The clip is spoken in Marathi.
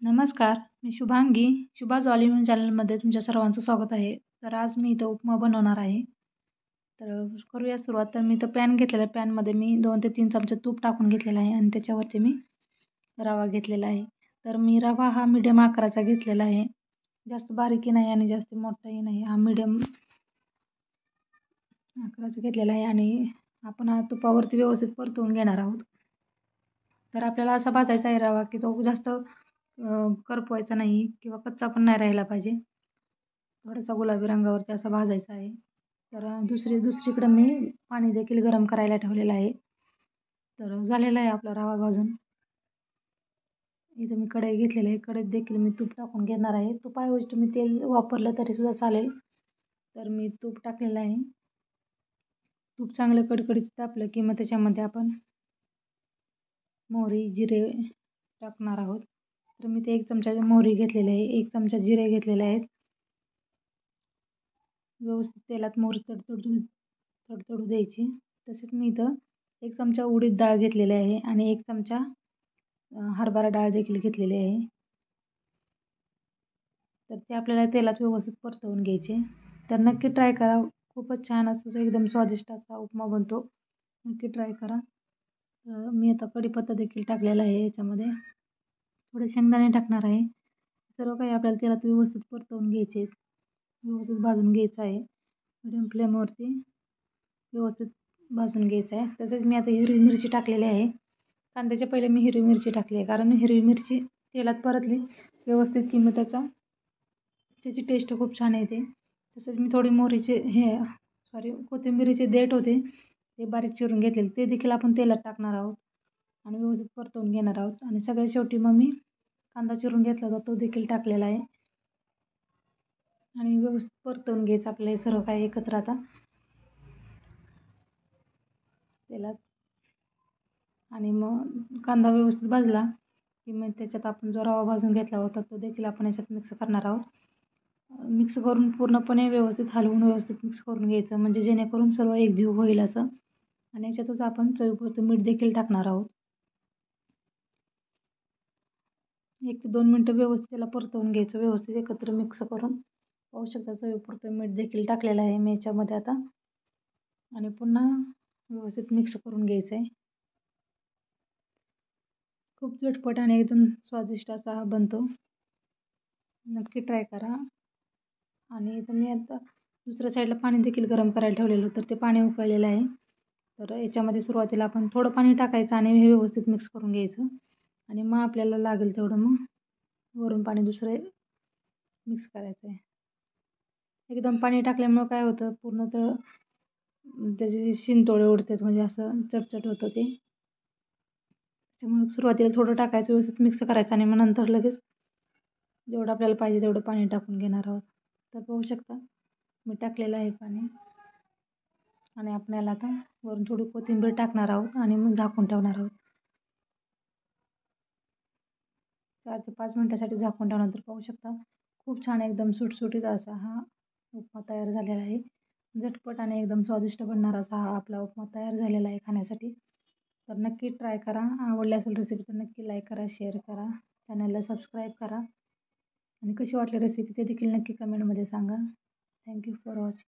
नमस्कार, मी शुभांगी. शुभाज ऑल इन चॅनलमध्ये तुमच्या सर्वांचं स्वागत आहे. तर आज मी इथं उपमा बनवणार आहे. तर करूया सुरुवात. तर मी इथं पॅन घेतलेला आहे. पॅनमध्ये मी 2 ते 3 चमचे तूप टाकून घेतलेलं आहे आणि त्याच्यावरती मी रवा घेतलेला आहे. तर मी रवा हा मीडियम आकाराचा घेतलेला आहे. जास्त बारीकही नाही आणि जास्त मोठाही नाही. हा मीडियम आकाराचा घेतलेला आहे आणि आपण हा तुपावरती व्यवस्थित परतवून घेणार आहोत. तर आपल्याला असा भाजायचा आहे रवा की तो जास्त करपवायचा नाही किंवा कच्चा पण नाही राहिला पाहिजे. थोडासा गुलाबी रंगावरती असा भाजायचा आहे. तर दुसरीकडं मी पाणी देखील गरम करायला ठेवलेलं आहे. तर झालेला आहे आपला रवा भाजून. इथं मी कढई घेतलेली आहे. कढईत देखील मी तूप टाकून घेणार आहे. तुपाऐवजी तुम्ही तेल वापरलं तरीसुद्धा चालेल. तर मी तूप टाकलेलं आहे. तूप चांगलं कडकडीत तापलं की मग त्याच्यामध्ये आपण मोहरी, जिरे टाकणार आहोत. तर मी ते 1 चमचा मोहरी घेतलेली आहे, 1 चमचा जिरे घेतलेले आहेत. व्यवस्थित तेलात मोहरी तडतडू द्यायची. तसेच मी इथं 1 चमचा उडीद डाळ घेतलेली आहे आणि 1 चमचा हरभरा डाळ देखील घेतलेली आहे. तर ते आपल्याला तेलात व्यवस्थित परतवून घ्यायचे. तर नक्की ट्राय करा. खूपच छान असं जो एकदम स्वादिष्ट असा उपमा बनतो. नक्की ट्राय करा. मी आता कढीपत्ता देखील टाकलेला आहे याच्यामध्ये. थोडे शेंगदाणे टाकणार आहे. सर्व काही आपल्याला तेलात व्यवस्थित परतवून घ्यायचे आहेत. व्यवस्थित भाजून घ्यायचं आहे. मीडियम फ्लेमवरती व्यवस्थित भाजून घ्यायचं आहे. तसेच मी आता हिरवी मिरची टाकलेली आहे. कांद्याच्या पहिले मी हिरवी मिरची टाकली आहे कारण हिरवी मिरची तेलात परतली व्यवस्थित की मग त्याची टेस्ट खूप छान येते. तसेच मी थोडी कोथिंबिरीचे देठ होते ते बारीक चिरून घेतलेले ते देखील आपण तेलात टाकणार आहोत आणि व्यवस्थित परतवून घेणार आहोत. आणि सगळ्यात शेवटी मग मी कांदा चिरून घेतला होता तो देखील टाकलेला आहे आणि व्यवस्थित परतवून घ्यायचं आपलं हे सर्व काही एकत्र आता तेलात. आणि मग कांदा व्यवस्थित भाजला की मग त्याच्यात आपण जो रवा भाजून घेतला होता तो देखील आपण याच्यात मिक्स करणार आहोत. मिक्स करून पूर्णपणे व्यवस्थित हलवून व्यवस्थित मिक्स करून घ्यायचं म्हणजे जेणेकरून सर्व एकजीव होईल असं. आणि याच्यातच आपण चवीपुरतं मीठ देखील टाकणार आहोत. 1 ते 2 मिनटं व्यवस्थित त्याला परतवून घ्यायचं. व्यवस्थित एकत्र मिक्स करून पाहू शकता चवीपुरतं मीठ देखील टाकलेलं आहे मी याच्यामध्ये आता. आणि पुन्हा व्यवस्थित मिक्स करून घ्यायचं आहे. खूप झटपट आणि एकदम स्वादिष्ट असा हा बनतो. नक्की ट्राय करा. आणि इथं मी आता दुसऱ्या साईडला पाणी देखील गरम करायला ठेवलेलं होतं. तर ते पाणी उकळलेलं आहे. तर याच्यामध्ये सुरुवातीला आपण थोडं पाणी टाकायचं आणि हे व्यवस्थित मिक्स करून घ्यायचं. आणि मग आपल्याला लागेल तेवढं मग वरून पाणी दुसरं मिक्स करायचं आहे. एकदम पाणी टाकल्यामुळं काय होतं पूर्ण तर त्याचे शिंतोडे उडतात म्हणजे असं चटचट होतं ते. त्याच्यामुळे सुरुवातीला थोडं टाकायचं व्यवस्थित मिक्स करायचं आणि मग नंतर लगेच जेवढं आपल्याला पाहिजे तेवढं पाणी टाकून घेणार आहोत. तर पाहू शकता मी टाकलेलं आहे पाणी. आणि आपण याला आता वरून थोडी कोथिंबीर टाकणार आहोत आणि मग झाकून ठेवणार आहोत. 4 ते 5 मिनिटासाठी झाकून ठेवल्यानंतर पाहू शकता खूप छान एकदम सुटसुटीत असा हा उपमा तयार झालेला आहे. झटपट आणि एकदम स्वादिष्ट बनणारा असा हा आपला उपमा तयार झालेला आहे खाण्यासाठी. तर नक्की ट्राय करा. आवडली असेल रेसिपी तर नक्की लाईक करा, शेअर करा, चॅनलला सबस्क्राईब करा आणि कशी वाटली रेसिपी ते देखील नक्की कमेंटमध्ये सांगा. Thank you for watching.